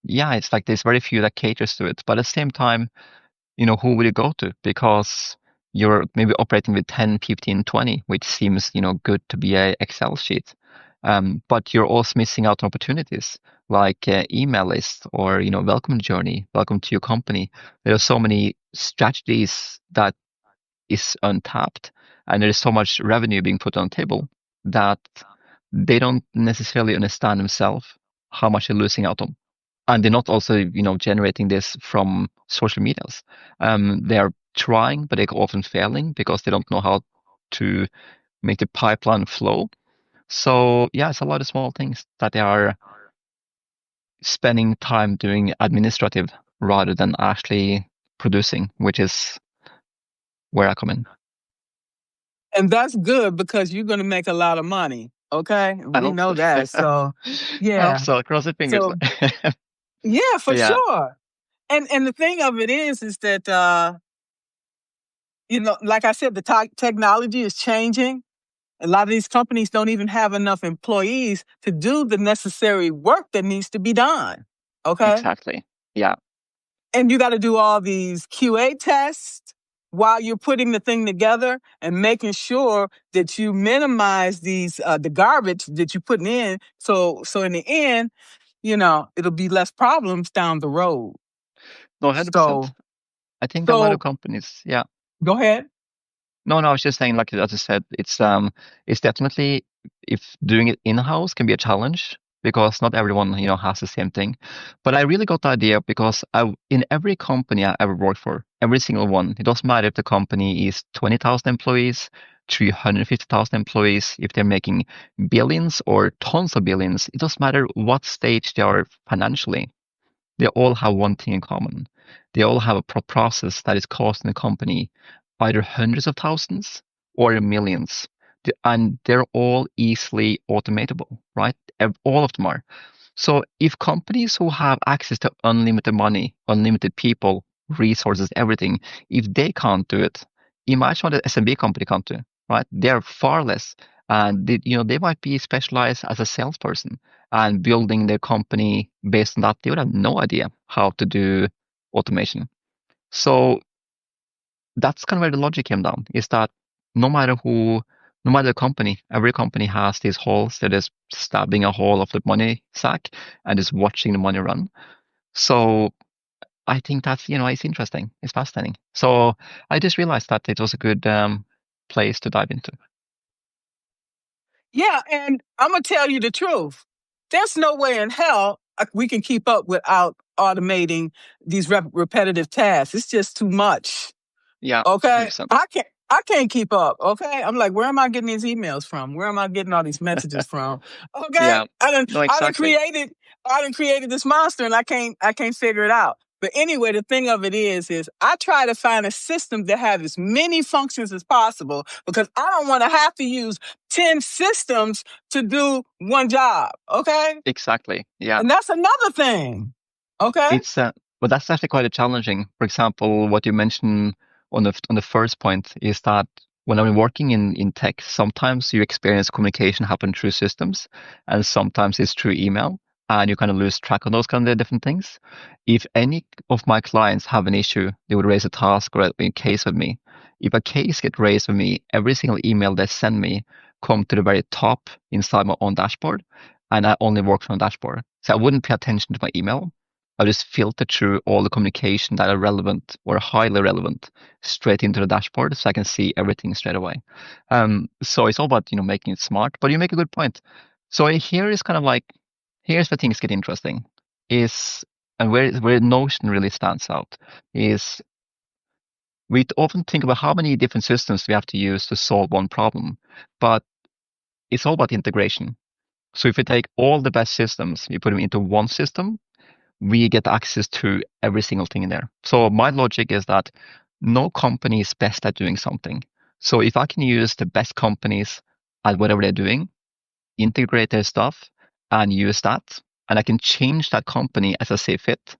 yeah, it's like there's very few that caters to it. But at the same time, who will you go to? Because you're maybe operating with 10, 15, 20, which seems, good to be a Excel sheet. But you're also missing out on opportunities like email list or, welcome journey, welcome to your company. There are so many strategies that is untapped and there is so much revenue being put on the table that they don't necessarily understand themselves how much they're losing out on. And they're not also, generating this from social medias. They're trying, but they're often failing because they don't know how to make the pipeline flow. So yeah, it's a lot of small things that they are spending time doing administrative rather than actually producing, which is where I come in.
And that's good because you're going to make a lot of money. Okay.
I
We
hope
know
so.
that. So,
I hope
yeah.
so. Cross the fingers.
So, yeah, for
Yeah,
sure. And the thing of it is that, like I said, the technology is changing. A lot of these companies don't even have enough employees to do the necessary work that needs to be done. Okay.
exactly. Yeah.
And you got to do all these QA tests while you're putting the thing together and making sure that you minimize the garbage that you're putting in. So in the end, it'll be less problems down the road.
No, 100%.
So
I think a lot of
so
companies, yeah.
go ahead.
No, I was just saying, like as I said, it's definitely if doing it in-house can be a challenge because not everyone, has the same thing. But I really got the idea because in every company I ever worked for, every single one, it doesn't matter if the company is 20,000 employees, 350,000 employees, if they're making billions or tons of billions, it doesn't matter what stage they are financially. They all have one thing in common. They all have a process that is costing the company either hundreds of thousands or millions. And they're all easily automatable, right? All of them are. So if companies who have access to unlimited money, unlimited people, resources, everything, if they can't do it, imagine what an SMB company can't do, right? They're far less. And they might be specialized as a salesperson and building their company based on that. They would have no idea how to do automation. So that's kind of where the logic came down, is that no matter the company, every company has these holes that is stabbing a hole of the money sack and is watching the money run. So I think that's, it's interesting. It's fascinating. So I just realized that it was a good place to dive into.
Yeah, and I'm gonna tell you the truth. There's no way in hell we can keep up without automating these repetitive tasks. It's just too much.
Yeah,
Okay,
100%.
I can't keep up. Okay, I'm like, where am I getting these emails from? Where am I getting all these messages from? Okay,
Yeah,
I done
no,
I done
exactly.
created I done created this monster and I can't figure it out. But anyway, the thing of it is I try to find a system that has as many functions as possible because I don't want to have to use 10 systems to do one job. Okay,
Exactly. Yeah.
and that's another thing. Okay.
But that's actually quite challenging. For example, what you mentioned on the first point is that when I'm working in tech, sometimes you experience communication happen through systems, and sometimes it's through email, and you kind of lose track of those kind of different things. If any of my clients have an issue, they would raise a task or a case with me. If a case get raised with me, every single email they send me come to the very top inside my own dashboard, and I only work from a dashboard. So I wouldn't pay attention to my email. I just filter through all the communication that are relevant or highly relevant straight into the dashboard so I can see everything straight away. So it's all about, making it smart, but you make a good point. So here is kind of like, here's where things get interesting and where Notion really stands out is we often think about how many different systems we have to use to solve one problem, but it's all about integration. So if we take all the best systems, we put them into one system, we get access to every single thing in there. So my logic is that no company is best at doing something. So if I can use the best companies at whatever they're doing, integrate their stuff and use that, and I can change that company as I see fit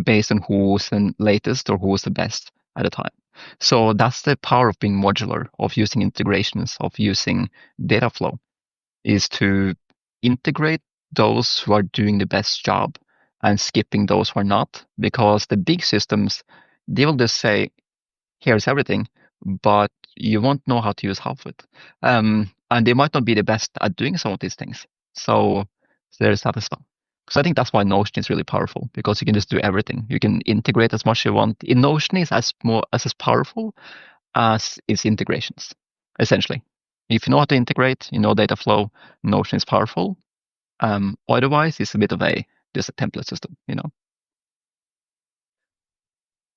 based on who's the latest or who's the best at a time. So that's the power of being modular, of using integrations, of using data flow, is to integrate those who are doing the best job and skipping those who are not, because the big systems, they will just say, here's everything, but you won't know how to use half of it. And they might not be the best at doing some of these things. So there's that as well. So I think that's why Notion is really powerful, because you can just do everything. You can integrate as much as you want. In Notion is as powerful as its integrations, essentially. If you know how to integrate, you know data flow, Notion is powerful. Otherwise, it's a bit of just a template system.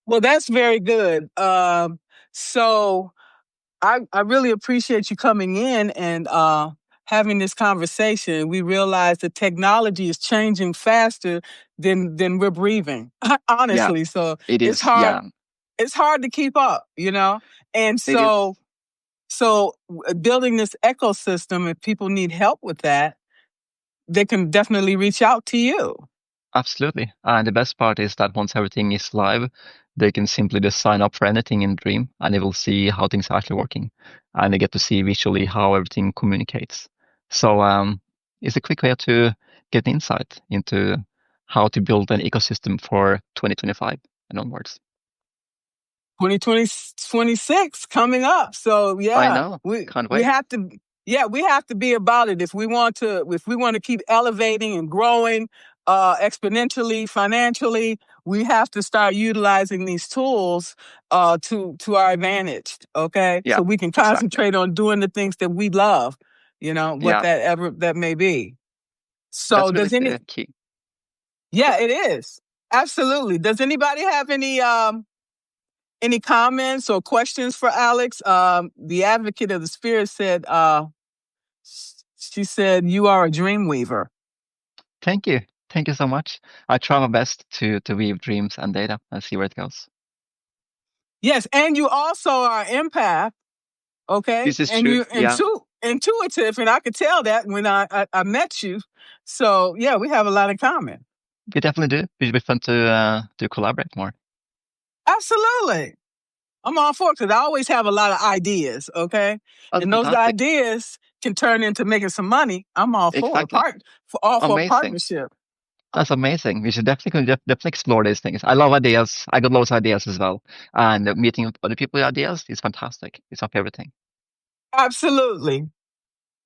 Well, that's very good. So I really appreciate you coming in and having this conversation. We realize that technology is changing faster than we're breathing,
Yeah,
honestly. So
it
it's
is.
hard.
Yeah,
It's hard to keep up, And
it is.
so So building this ecosystem, if people need help with that, they can definitely reach out to you.
Absolutely. And the best part is that once everything is live, they can simply just sign up for anything in Dream and they will see how things are actually working. And they get to see visually how everything communicates. So it's a quick way to get insight into how to build an ecosystem for 2025 and onwards.
2026 coming up. So
I
yeah,
know. Can't
we
wait.
have to be about it if we want to keep elevating and growing exponentially financially. We have to start utilizing these tools to our advantage. Okay,
Yeah,
so we can concentrate on doing the things that we love. What that may be. So
that's really
does
key.
Yeah, it is. Absolutely. Does anybody have any comments or questions for Alex? The advocate of the spirit said, she said, you are a dream weaver.
Thank you. Thank you so much. I try my best to weave dreams and data and see where it goes.
Yes, and you also are empath, okay?
This is
and
true.
you're intuitive, and I could tell that when I met you. So yeah, we have a lot in common.
We definitely do. It'd be fun to collaborate more.
Absolutely. I'm all for it because I always have a lot of ideas, okay?
That's
And those
fantastic.
ideas can turn into making some money. I'm all for
Exactly.
for a
Amazing.
partnership.
That's amazing. We should definitely explore these things. I love ideas. I got loads of ideas as well. And meeting other people with ideas is fantastic. It's my favorite thing.
Absolutely.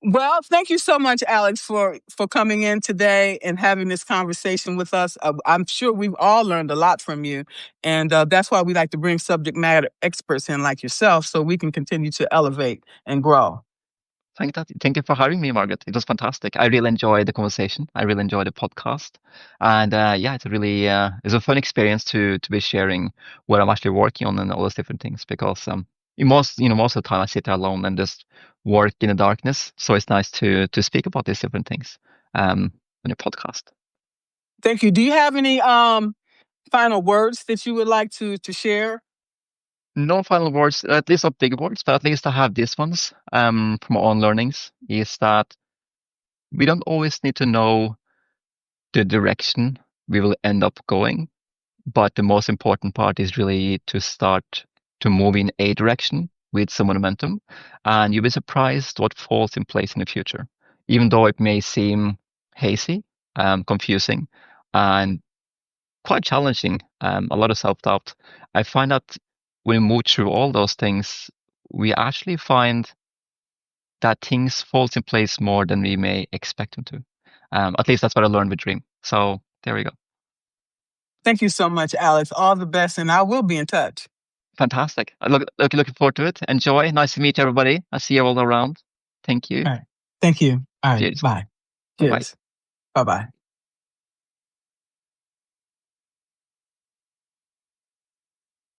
Well, thank you so much, Alex, for coming in today and having this conversation with us. I'm sure we've all learned a lot from you. And that's why we like to bring subject matter experts in like yourself so we can continue to elevate and grow.
Thank you for having me, Margaret. It was fantastic. I really enjoyed the conversation. I really enjoyed the podcast. And yeah, it's it's a fun experience to be sharing what I'm actually working on and all those different things because most of the time I sit there alone and just work in the darkness. So it's nice to speak about these different things on your podcast.
Thank you. Do you have any final words that you would like to share?
No final words, at least not big words, but at least I have these ones from my own learnings is that we don't always need to know the direction we will end up going, but the most important part is really to start to move in a direction with some momentum, and you'll be surprised what falls in place in the future, even though it may seem hazy, confusing, and quite challenging, a lot of self-doubt. I find that when we move through all those things, we actually find that things falls in place more than we may expect them to. At least that's what I learned with Dream. So there we go.
Thank you so much, Alex. All the best, and I will be in touch.
Fantastic. Looking forward to it. Enjoy. Nice to meet you, everybody. I see you all around. Thank you.
All right. Thank you. All right.
Cheers.
Bye.
Bye-bye.
Cheers. Bye-bye.